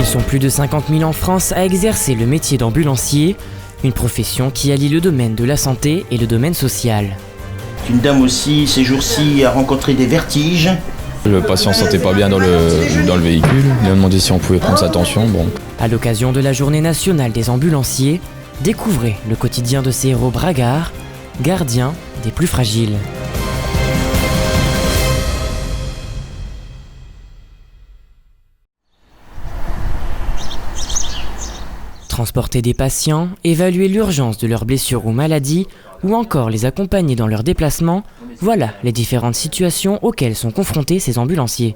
Ils sont plus de 50 000 en France à exercer le métier d'ambulancier, une profession qui allie le domaine de la santé et le domaine social. Une dame aussi, ces jours-ci, a rencontré des vertiges. Le patient ne se sentait pas bien dans le véhicule. Il a demandé si on pouvait prendre sa tension. Bon. À l'occasion de la journée nationale des ambulanciers, découvrez le quotidien de ces héros bragards, gardiens des plus fragiles. Transporter des patients, évaluer l'urgence de leurs blessures ou maladies, ou encore les accompagner dans leurs déplacements, voilà les différentes situations auxquelles sont confrontés ces ambulanciers.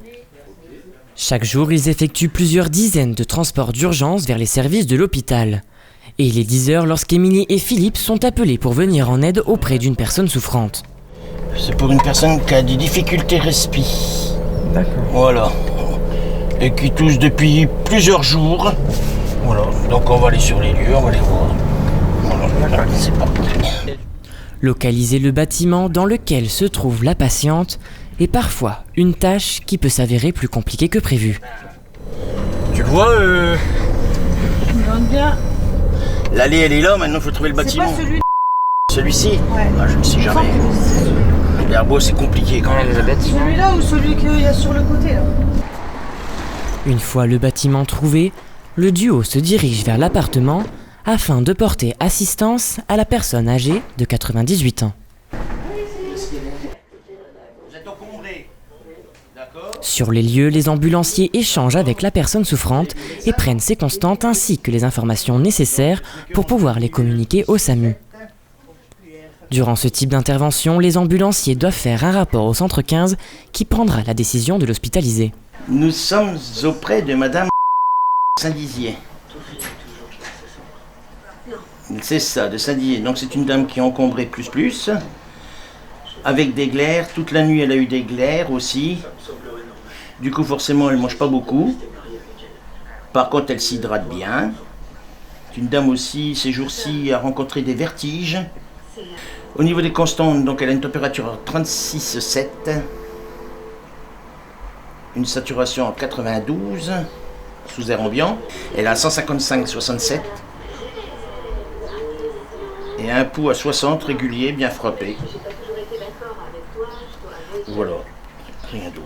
Chaque jour, ils effectuent plusieurs dizaines de transports d'urgence vers les services de l'hôpital. Et il est 10 h lorsqu'Émilie et Philippe sont appelés pour venir en aide auprès d'une personne souffrante. C'est pour une personne qui a des difficultés respi. D'accord. Voilà. Et qui tousse depuis plusieurs jours. Voilà. Donc on va aller sur les lieux, on va les voir. Voilà. C'est parti. Localiser le bâtiment dans lequel se trouve la patiente est parfois une tâche qui peut s'avérer plus compliquée que prévu. Tu le vois Je me bien. L'allée elle est là, maintenant il faut trouver le bâtiment. C'est pas Celui-ci Ouais. Ah, je ne sais jamais. L'herbeau c'est compliqué quand même. Celui-là ou celui qu'il y a sur le côté là? Une fois le bâtiment trouvé, le duo se dirige vers l'appartement afin de porter assistance à la personne âgée de 98 ans. Sur les lieux, les ambulanciers échangent avec la personne souffrante et prennent ses constantes ainsi que les informations nécessaires pour pouvoir les communiquer au SAMU. Durant ce type d'intervention, les ambulanciers doivent faire un rapport au centre 15 qui prendra la décision de l'hospitaliser. Nous sommes auprès de Madame Saint-Dizier. C'est ça, de Saint-Dizier. Donc c'est une dame qui est encombrée plus, avec des glaires. Toute la nuit elle a eu des glaires aussi. Du coup forcément elle mange pas beaucoup. Par contre elle s'hydrate bien. C'est une dame aussi, ces jours-ci, a rencontré des vertiges. Au niveau des constantes, donc elle a une température 36,7. Une saturation en 92 sous air ambiant. Elle a 155,67. Et un pouls à 60 régulier, bien frappé. Voilà, rien d'autre.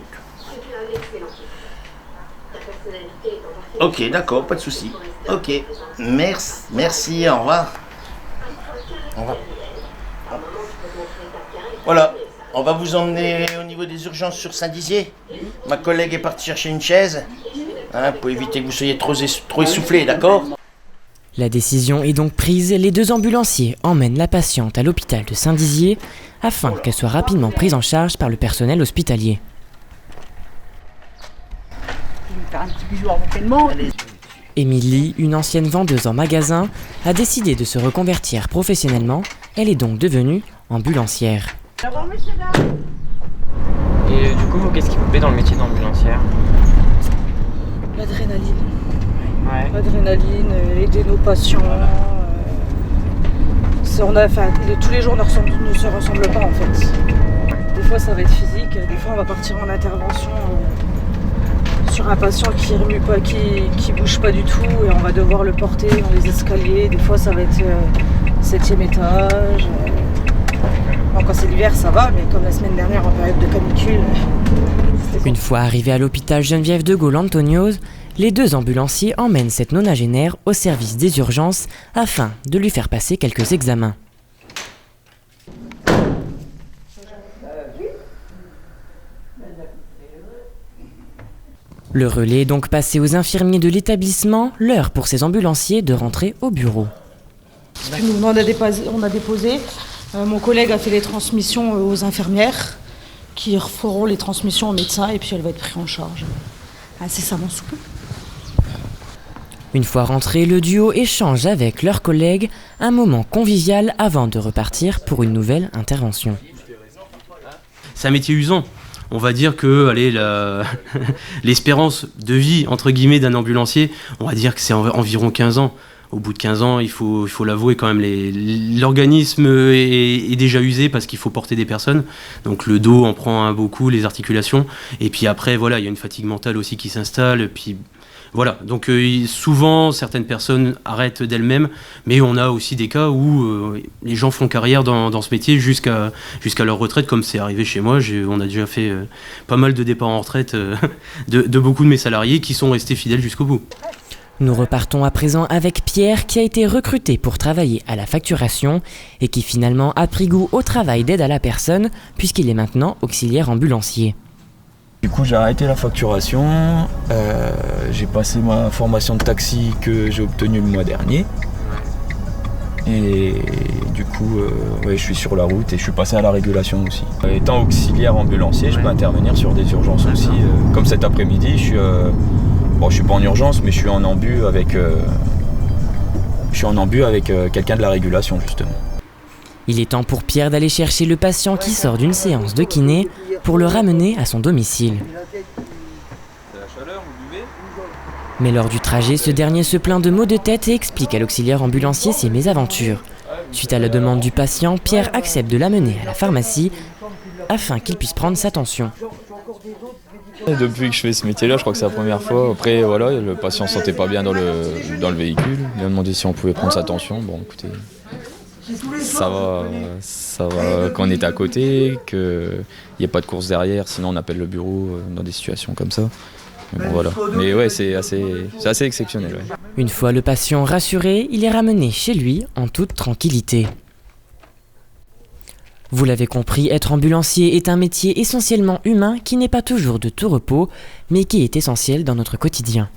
Ok, d'accord, pas de souci. Ok, merci, au revoir. Au revoir. Voilà, on va vous emmener au niveau des urgences sur Saint-Dizier. Ma collègue est partie chercher une chaise, pour éviter que vous soyez trop essoufflé, d'accord ? La décision est donc prise, les deux ambulanciers emmènent la patiente à l'hôpital de Saint-Dizier afin qu'elle soit rapidement prise en charge par le personnel hospitalier. Je vais me faire un petit bisou éventuellement. Émilie, une ancienne vendeuse en magasin, a décidé de se reconvertir professionnellement. Elle est donc devenue ambulancière. Et du coup, vous, qu'est-ce qui vous plaît dans le métier d'ambulancière? L'adrénaline. Ouais. L'adrénaline, aider nos patients. Tous les jours ne se ressemblent pas en fait. Des fois ça va être physique, des fois on va partir en intervention sur un patient qui remue pas, qui bouge pas du tout et on va devoir le porter dans les escaliers. Des fois ça va être 7e étage. Bon, quand c'est l'hiver ça va, mais comme la semaine dernière en période de canicule. Une fois arrivés à l'hôpital Geneviève de Gaulle Antoniose, les deux ambulanciers emmènent cette nonagénaire au service des urgences afin de lui faire passer quelques examens. Le relais est donc passé aux infirmiers de l'établissement, l'heure pour ces ambulanciers de rentrer au bureau. Nous, on a déposé. Mon collègue a fait les transmissions aux infirmières qui feront les transmissions aux médecins et puis elle va être prise en charge incessamment sous peu. Une fois rentré, le duo échange avec leurs collègues un moment convivial avant de repartir pour une nouvelle intervention. C'est un métier usant. On va dire que l'espérance de vie entre guillemets d'un ambulancier, on va dire que c'est environ 15 ans. Au bout de 15 ans, il faut l'avouer quand même, l'organisme est déjà usé parce qu'il faut porter des personnes. Donc le dos en prend un beau coup, les articulations. Et puis après, voilà, il y a une fatigue mentale aussi qui s'installe. Puis Voilà, donc souvent certaines personnes arrêtent d'elles-mêmes, mais on a aussi des cas où les gens font carrière dans ce métier jusqu'à leur retraite, comme c'est arrivé chez moi. On a déjà fait pas mal de départs en retraite de beaucoup de mes salariés qui sont restés fidèles jusqu'au bout. Nous repartons à présent avec Pierre qui a été recruté pour travailler à la facturation et qui finalement a pris goût au travail d'aide à la personne puisqu'il est maintenant auxiliaire ambulancier. Du coup j'ai arrêté la facturation, j'ai passé ma formation de taxi que j'ai obtenue le mois dernier et du coup je suis sur la route et je suis passé à la régulation aussi. Étant auxiliaire ambulancier, je peux intervenir sur des urgences aussi, comme cet après-midi je suis pas en urgence mais je suis en ambu avec quelqu'un de la régulation justement. Il est temps pour Pierre d'aller chercher le patient qui sort d'une séance de kiné pour le ramener à son domicile. Mais lors du trajet, ce dernier se plaint de maux de tête et explique à l'auxiliaire ambulancier ses mésaventures. Suite à la demande du patient, Pierre accepte de l'amener à la pharmacie afin qu'il puisse prendre sa tension. Depuis que je fais ce métier-là, je crois que c'est la première fois. Après, voilà, le patient ne se sentait pas bien dans le véhicule. Il m'a demandé si on pouvait prendre sa tension. Bon, écoutez, ça va quand on est à côté, qu'il n'y ait pas de course derrière, sinon on appelle le bureau dans des situations comme ça. Mais bon, voilà. Mais ouais, c'est assez exceptionnel. Ouais. Une fois le patient rassuré, il est ramené chez lui en toute tranquillité. Vous l'avez compris, être ambulancier est un métier essentiellement humain qui n'est pas toujours de tout repos, mais qui est essentiel dans notre quotidien.